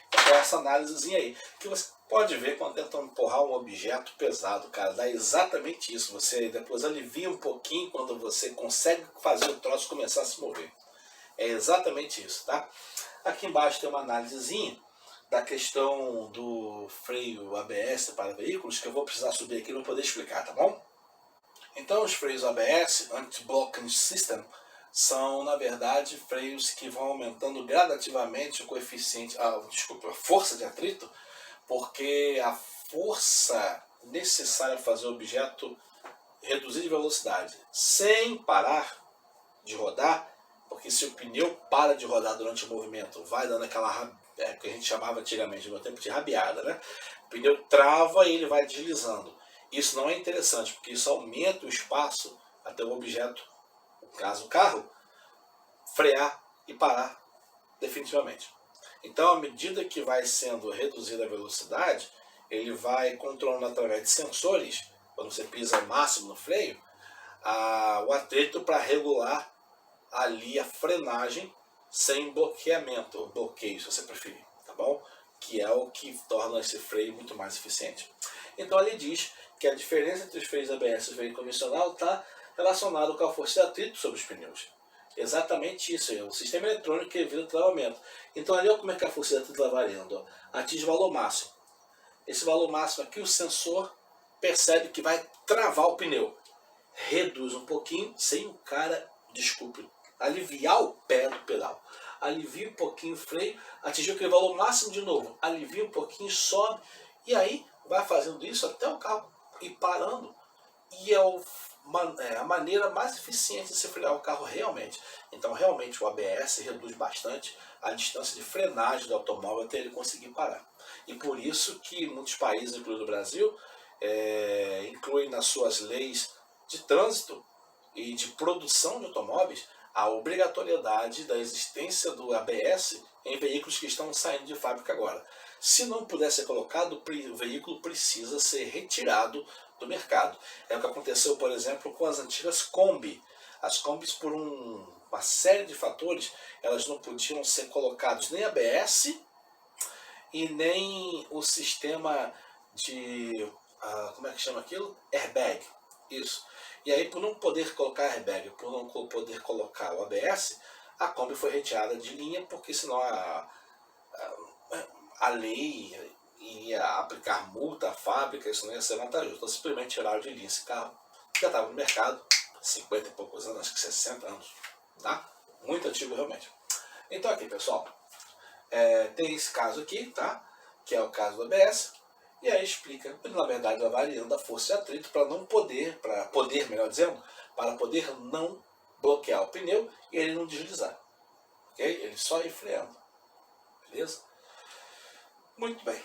Então essa análisezinha aí, que você pode ver quando tentam empurrar um objeto pesado, cara, dá exatamente isso. Você depois alivia um pouquinho quando você consegue fazer o troço começar a se mover. É exatamente isso, tá? Aqui embaixo tem uma análisezinha da questão do freio ABS para veículos, que eu vou precisar subir aqui para poder explicar, tá bom? Então os freios ABS, Anti-Blocking System, são na verdade freios que vão aumentando gradativamente o coeficiente, a força de atrito, porque a força necessária para fazer o objeto reduzir de velocidade sem parar de rodar, porque se o pneu para de rodar durante o movimento, vai dando aquela que a gente chamava antigamente no meu tempo de rabiada, né? O pneu trava e ele vai deslizando. Isso não é interessante, porque isso aumenta o espaço até o objeto, no caso o carro, frear e parar definitivamente. Então, à medida que vai sendo reduzida a velocidade, ele vai controlando através de sensores, quando você pisa ao máximo no freio, o atrito para regular ali a frenagem sem bloqueamento, ou bloqueio, se você preferir, tá bom? Que é o que torna esse freio muito mais eficiente. Então ele diz que a diferença entre os freios ABS e o freio convencional está relacionado com a força de atrito sobre os pneus. Exatamente isso, é o sistema eletrônico que evita o travamento. Então ali, olha como é que a força de atrito está variando. Ó. Atinge o valor máximo. Esse valor máximo aqui, o sensor percebe que vai travar o pneu. Reduz um pouquinho, sem o cara, aliviar o pé do pedal. Alivia um pouquinho o freio, atingiu aquele valor máximo de novo. Alivia um pouquinho, sobe, e aí vai fazendo isso até o carro ir parando. E é a maneira mais eficiente de se frear o carro realmente. Então realmente o ABS reduz bastante a distância de frenagem do automóvel até ele conseguir parar. E por isso que muitos países, incluindo o Brasil, incluem nas suas leis de trânsito e de produção de automóveis a obrigatoriedade da existência do ABS em veículos que estão saindo de fábrica agora. Se não puder ser colocado, o veículo precisa ser retirado do mercado. É o que aconteceu, por exemplo, com as antigas Kombi. As Kombis, por uma série de fatores, elas não podiam ser colocados nem ABS e nem o sistema de, como é que chama aquilo? Airbag. Isso. E aí, por não poder colocar airbag, por não poder colocar o ABS, a Kombi foi retirada de linha, porque senão a lei ia aplicar multa à fábrica, isso não ia ser vantajoso. Então simplesmente tiraram de linha esse carro, que já estava no mercado, 50 e poucos anos, acho que 60 anos, tá? Muito antigo realmente. Então aqui, pessoal, tem esse caso aqui, tá? Que é o caso do ABS, e aí explica, na verdade, a variando da força de atrito para poder não bloquear o pneu e ele não deslizar, ok? Ele só ir freando, beleza? Muito bem.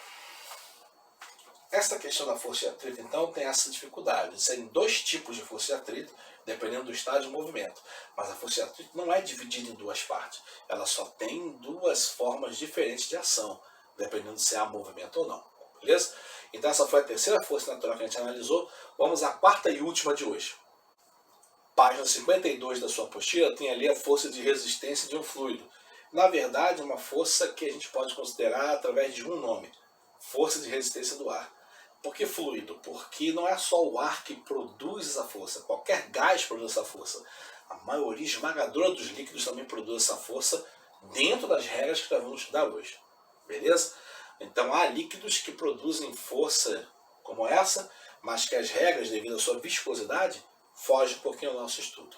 Essa questão da força de atrito, então, tem essa dificuldade. Tem dois tipos de força de atrito, dependendo do estado de movimento. Mas a força de atrito não é dividida em duas partes. Ela só tem duas formas diferentes de ação, dependendo se há movimento ou não. Beleza? Então essa foi a terceira força natural que a gente analisou. Vamos à quarta e última de hoje. Página 52 da sua apostila tem ali a força de resistência de um fluido. Na verdade, uma força que a gente pode considerar através de um nome. Força de resistência do ar. Por que fluido? Porque não é só o ar que produz essa força. Qualquer gás produz essa força. A maioria esmagadora dos líquidos também produz essa força dentro das regras que nós vamos estudar hoje. Beleza? Então há líquidos que produzem força como essa, mas que as regras, devido à sua viscosidade, fogem um pouquinho ao nosso estudo.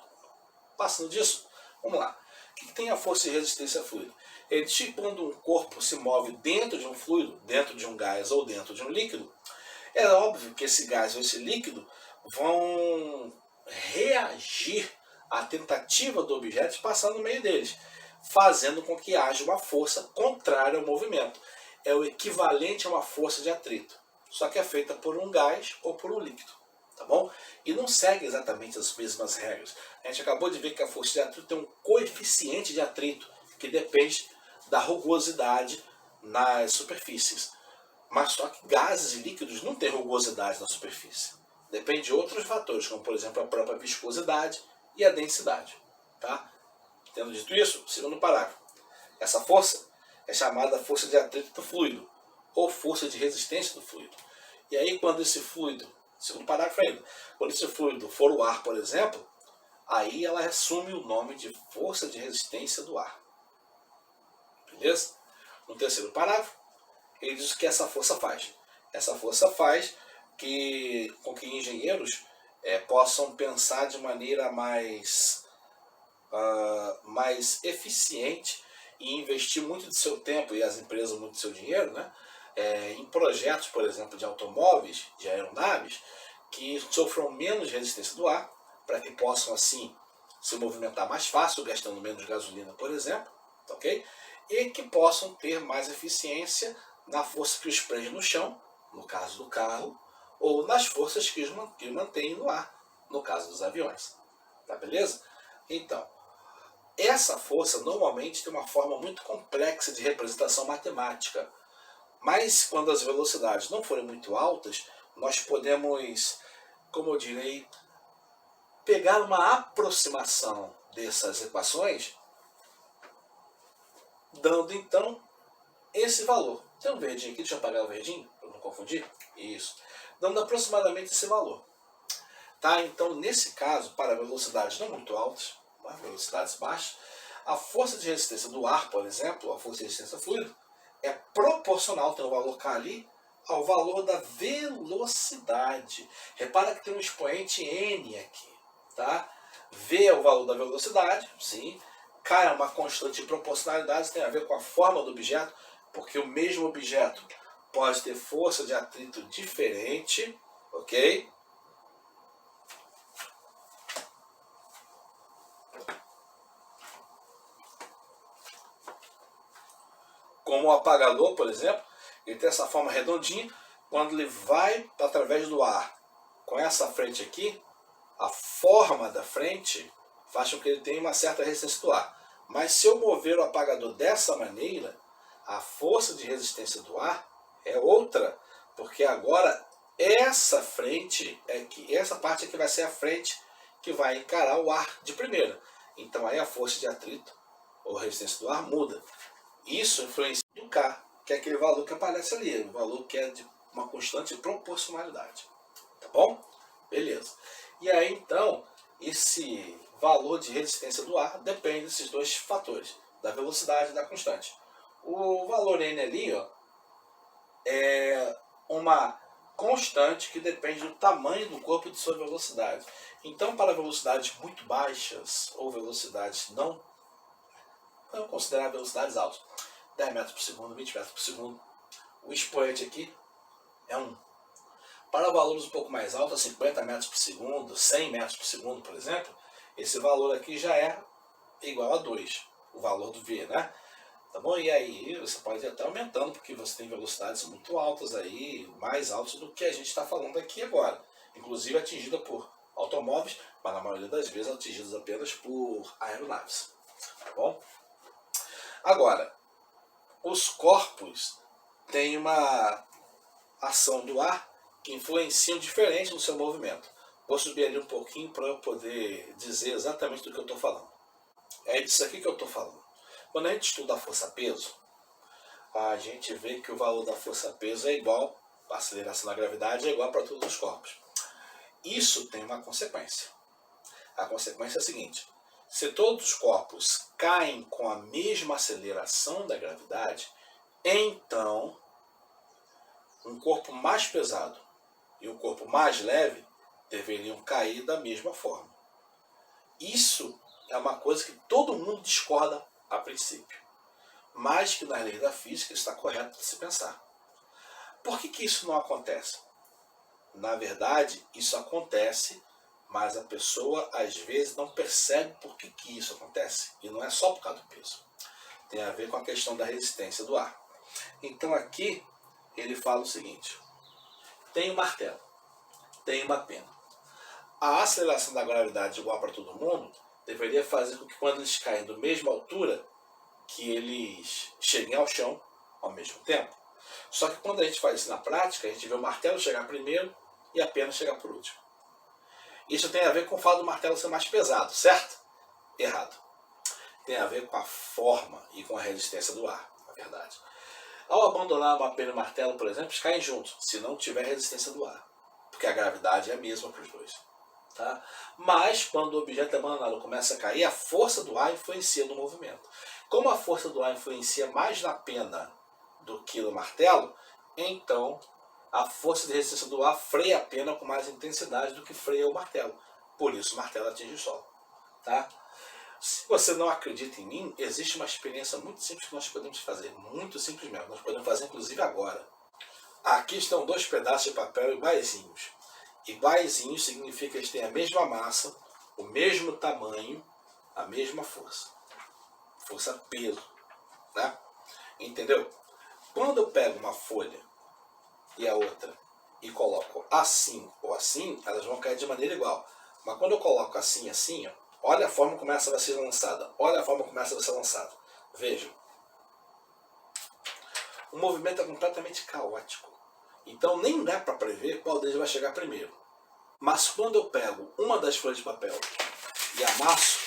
Passando disso, vamos lá. O que tem a força de resistência a fluido? É de quando um corpo se move dentro de um fluido, dentro de um gás ou dentro de um líquido, é óbvio que esse gás ou esse líquido vão reagir a tentativa do objeto de passar no meio deles, fazendo com que haja uma força contrária ao movimento. É o equivalente a uma força de atrito, só que é feita por um gás ou por um líquido, tá bom? E não segue exatamente as mesmas regras. A gente acabou de ver que a força de atrito tem um coeficiente de atrito, que depende da rugosidade nas superfícies. Mas só que gases e líquidos não têm rugosidade na superfície. Depende de outros fatores, como por exemplo a própria viscosidade e a densidade. Tá? Tendo dito isso, segundo parágrafo. Essa força é chamada força de atrito do fluido, ou força de resistência do fluido. E aí quando esse fluido, segundo parágrafo ainda, quando esse fluido for o ar, por exemplo, aí ela assume o nome de força de resistência do ar. Beleza? No terceiro parágrafo, ele diz o que essa força faz. Essa força faz com que engenheiros possam pensar de maneira mais eficiente e investir muito de seu tempo, e as empresas muito de seu dinheiro, né, em projetos, por exemplo, de automóveis, de aeronaves, que sofram menos resistência do ar, para que possam assim se movimentar mais fácil, gastando menos gasolina, por exemplo, ok? E que possam ter mais eficiência na força que os prende no chão, no caso do carro, ou nas forças que os mantêm no ar, no caso dos aviões. Tá beleza? Então, essa força normalmente tem uma forma muito complexa de representação matemática, mas quando as velocidades não forem muito altas, nós podemos, como eu direi, pegar uma aproximação dessas equações, dando então esse valor. Tem um verdinho aqui, deixa eu apagar o verdinho, para não confundir. Isso. Dando aproximadamente esse valor. Tá? Então, nesse caso, para velocidades não muito altas, velocidades baixas, a força de resistência do ar, por exemplo, a força de resistência do fluido, é proporcional, tem o valor K ali, ao valor da velocidade. Repara que tem um expoente N aqui. Tá? V é o valor da velocidade, sim. K é uma constante de proporcionalidade, tem a ver com a forma do objeto, porque o mesmo objeto pode ter força de atrito diferente, ok? Como o apagador, por exemplo, ele tem essa forma redondinha, quando ele vai através do ar com essa frente aqui, a forma da frente faz com que ele tenha uma certa resistência do ar. Mas se eu mover o apagador dessa maneira, a força de resistência do ar é outra, porque agora essa frente, essa parte aqui vai ser a frente que vai encarar o ar de primeira. Então aí a força de atrito ou resistência do ar muda. Isso influencia o K, que é aquele valor que aparece ali, o valor que é de uma constante de proporcionalidade. Tá bom? Beleza. E aí então, esse valor de resistência do ar depende desses dois fatores, da velocidade e da constante. O valor N ali, ó, é uma constante que depende do tamanho do corpo e de sua velocidade. Então, para velocidades muito baixas, ou velocidades não, vamos considerar velocidades altas, 10 metros por segundo, 20 metros por segundo, o expoente aqui é 1. Para valores um pouco mais altos, 50 metros por segundo, 100 metros por segundo, por exemplo, esse valor aqui já é igual a 2, o valor do V, né? Tá bom? E aí você pode ir até aumentando, porque você tem velocidades muito altas aí, mais altas do que a gente está falando aqui agora. Inclusive atingida por automóveis, mas na maioria das vezes atingidas apenas por aeronaves. Tá bom? Agora, os corpos têm uma ação do ar que influenciam diferente no seu movimento. Vou subir ali um pouquinho para eu poder dizer exatamente do que eu estou falando. É disso aqui que eu estou falando. Quando a gente estuda a força-peso, a gente vê que o valor da força-peso é igual, a aceleração da gravidade é igual para todos os corpos. Isso tem uma consequência. A consequência é a seguinte: se todos os corpos caem com a mesma aceleração da gravidade, então um corpo mais pesado e um corpo mais leve deveriam cair da mesma forma. Isso é uma coisa que todo mundo discorda a princípio, mas que nas leis da física está correto de se pensar. Por que isso não acontece? Na verdade, isso acontece mas a pessoa às vezes não percebe por que isso acontece. E não é só por causa do peso. Tem a ver com a questão da resistência do ar. Então aqui ele fala o seguinte: tem um martelo, tem uma pena. A aceleração da gravidade igual para todo mundo deveria fazer com que quando eles caem da mesma altura, que eles cheguem ao chão ao mesmo tempo. Só que quando a gente faz isso na prática, a gente vê o martelo chegar primeiro e a pena chegar por último. Isso tem a ver com o fato do martelo ser mais pesado, certo? Errado. Tem a ver com a forma e com a resistência do ar, na verdade. Ao abandonar uma pena e um martelo, por exemplo, eles caem juntos, se não tiver resistência do ar. Porque a gravidade é a mesma para os dois. Tá? Mas, quando o objeto abandonado começa a cair, a força do ar influencia no movimento. Como a força do ar influencia mais na pena do que no martelo, então a força de resistência do ar freia a pena com mais intensidade do que freia o martelo. Por isso o martelo atinge o solo. Tá? Se você não acredita em mim, existe uma experiência muito simples que nós podemos fazer. Muito simples mesmo. Nós podemos fazer inclusive agora. Aqui estão dois pedaços de papel iguaizinhos. Iguaizinhos significa que eles têm a mesma massa, o mesmo tamanho, a mesma força. Força peso. Né? Entendeu? Quando eu pego uma folha e a outra e coloco assim ou assim, elas vão cair de maneira igual. Mas quando eu coloco assim e assim, ó, olha a forma como essa vai ser lançada. Olha a forma como essa vai ser lançada. Vejam. O movimento é completamente caótico. Então nem dá para prever qual deles vai chegar primeiro. Mas quando eu pego uma das folhas de papel e amasso,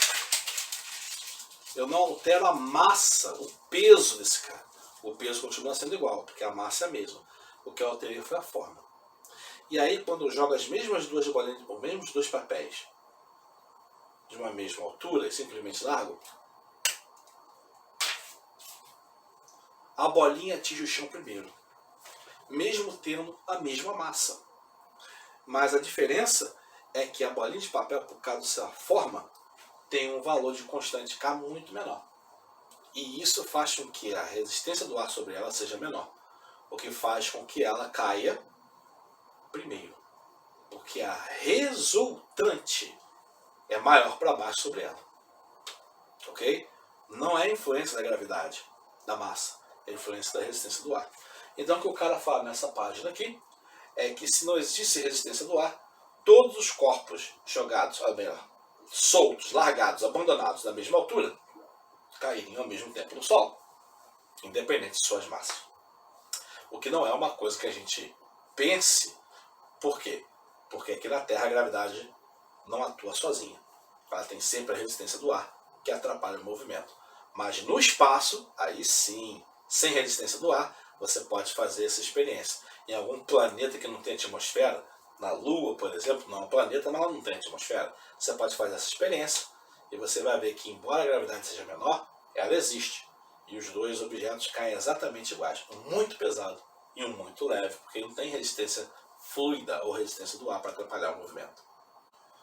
eu não altero a massa, o peso desse cara. O peso continua sendo igual, porque a massa é a mesma. O que eu alterei foi a forma. E aí, quando eu jogo as mesmas duas bolinhas, os mesmos dois papéis de uma mesma altura e simplesmente largo, a bolinha atinge o chão primeiro, mesmo tendo a mesma massa. Mas a diferença é que a bolinha de papel, por causa da sua forma, tem um valor de constante K muito menor. E isso faz com que a resistência do ar sobre ela seja menor. O que faz com que ela caia primeiro. Porque a resultante é maior para baixo sobre ela. Ok? Não é influência da gravidade, da massa. É influência da resistência do ar. Então o que o cara fala nessa página aqui é que se não existisse resistência do ar, todos os corpos jogados, soltos, largados, abandonados na mesma altura, cairiam ao mesmo tempo no solo, independente de suas massas. O que não é uma coisa que a gente pense. Por quê? Porque aqui na Terra a gravidade não atua sozinha. Ela tem sempre a resistência do ar, que atrapalha o movimento. Mas no espaço, aí sim, sem resistência do ar, você pode fazer essa experiência. Em algum planeta que não tem atmosfera, na Lua, por exemplo, não é um planeta, mas ela não tem atmosfera, você pode fazer essa experiência e você vai ver que, embora a gravidade seja menor, ela existe. E os dois objetos caem exatamente iguais. Um muito pesado e um muito leve, porque não tem resistência fluida ou resistência do ar para atrapalhar o movimento.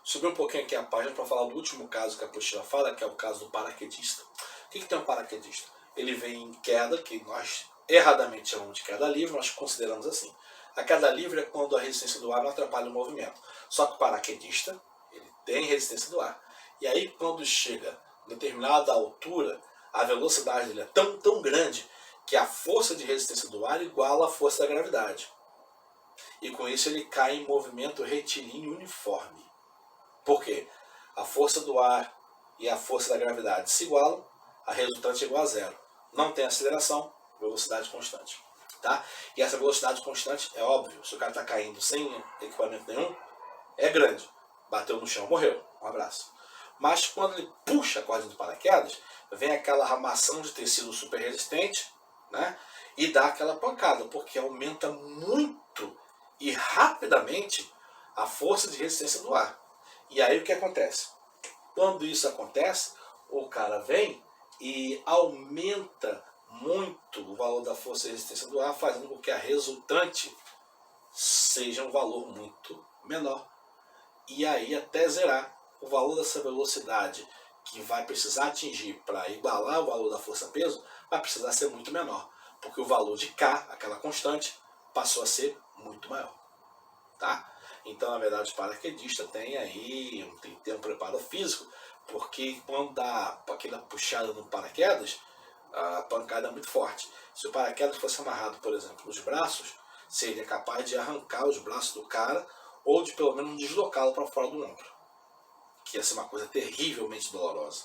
Subi um pouquinho aqui a página para falar do último caso que a apostila fala, que é o caso do paraquedista. O que tem um paraquedista? Ele vem em queda, que nós erradamente chamamos de queda livre, nós consideramos assim. A queda livre é quando a resistência do ar não atrapalha o movimento. Só que o paraquedista, ele tem resistência do ar. E aí, quando chega a determinada altura, a velocidade dele é tão grande que a força de resistência do ar iguala a força da gravidade. E com isso ele cai em movimento retilíneo uniforme. Por quê? A força do ar e a força da gravidade se igualam, a resultante é igual a zero. Não tem aceleração, velocidade constante. Tá? E essa velocidade constante é óbvio, se o cara está caindo sem equipamento nenhum, é grande. Bateu no chão, morreu. Um abraço. Mas quando ele puxa a corda do paraquedas, vem aquela armação de tecido super resistente, né? E dá aquela pancada, porque aumenta muito e rapidamente a força de resistência do ar. E aí o que acontece? Quando isso acontece, o cara vem e aumenta muito o valor da força de resistência do ar, fazendo com que a resultante seja um valor muito menor. E aí até zerar o valor dessa velocidade que vai precisar atingir para igualar o valor da força-peso, vai precisar ser muito menor. Porque o valor de K, aquela constante, passou a ser muito maior. Tá? Então, Então, na verdade, o paraquedista tem que ter um preparo físico, porque quando dá aquela puxada no paraquedas, a pancada é muito forte. Se o paraquedas fosse amarrado, por exemplo, nos braços, seria capaz de arrancar os braços do cara ou de pelo menos deslocá-lo para fora do ombro, que ia ser uma coisa terrivelmente dolorosa.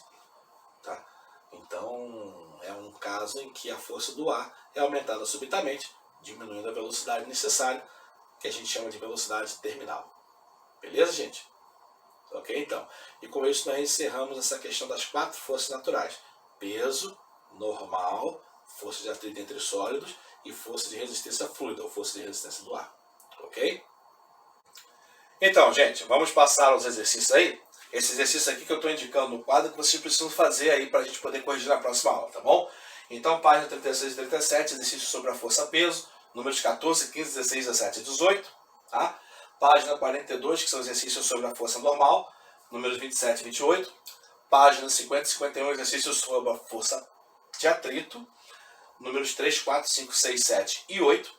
Tá? Então, é um caso em que a força do ar é aumentada subitamente, diminuindo a velocidade necessária, que a gente chama de velocidade terminal. Beleza, gente? Ok, então. E com isso nós encerramos essa questão das 4 forças naturais. Peso, normal, força de atrito entre sólidos e força de resistência fluida, ou força de resistência do ar. Ok? Então, gente, vamos passar aos exercícios aí. Esse exercício aqui que eu estou indicando no quadro que vocês precisam fazer aí para a gente poder corrigir na próxima aula, tá bom? Então, página 36 e 37, exercício sobre a força-peso, números 14, 15, 16, 17 e 18, tá? Página 42, que são exercícios sobre a força normal, números 27 e 28. Página 50 e 51, exercícios sobre a força de atrito, números 3, 4, 5, 6, 7 e 8.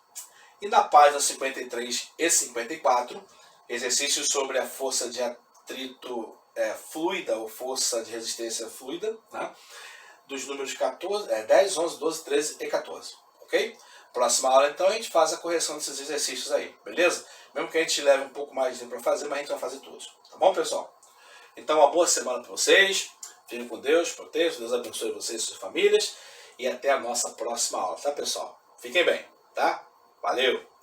E na página 53 e 54, exercícios sobre a força de atrito fluida ou força de resistência fluida, né? Dos números 10, 11, 12, 13 e 14. Ok? Próxima aula, então, a gente faz a correção desses exercícios aí, beleza? Mesmo que a gente leve um pouco mais de tempo para fazer, mas a gente vai fazer todos. Tá bom, pessoal? Então, uma boa semana para vocês. Fiquem com Deus, protejam, Deus abençoe vocês e suas famílias. E até a nossa próxima aula, tá, pessoal? Fiquem bem, tá? Valeu!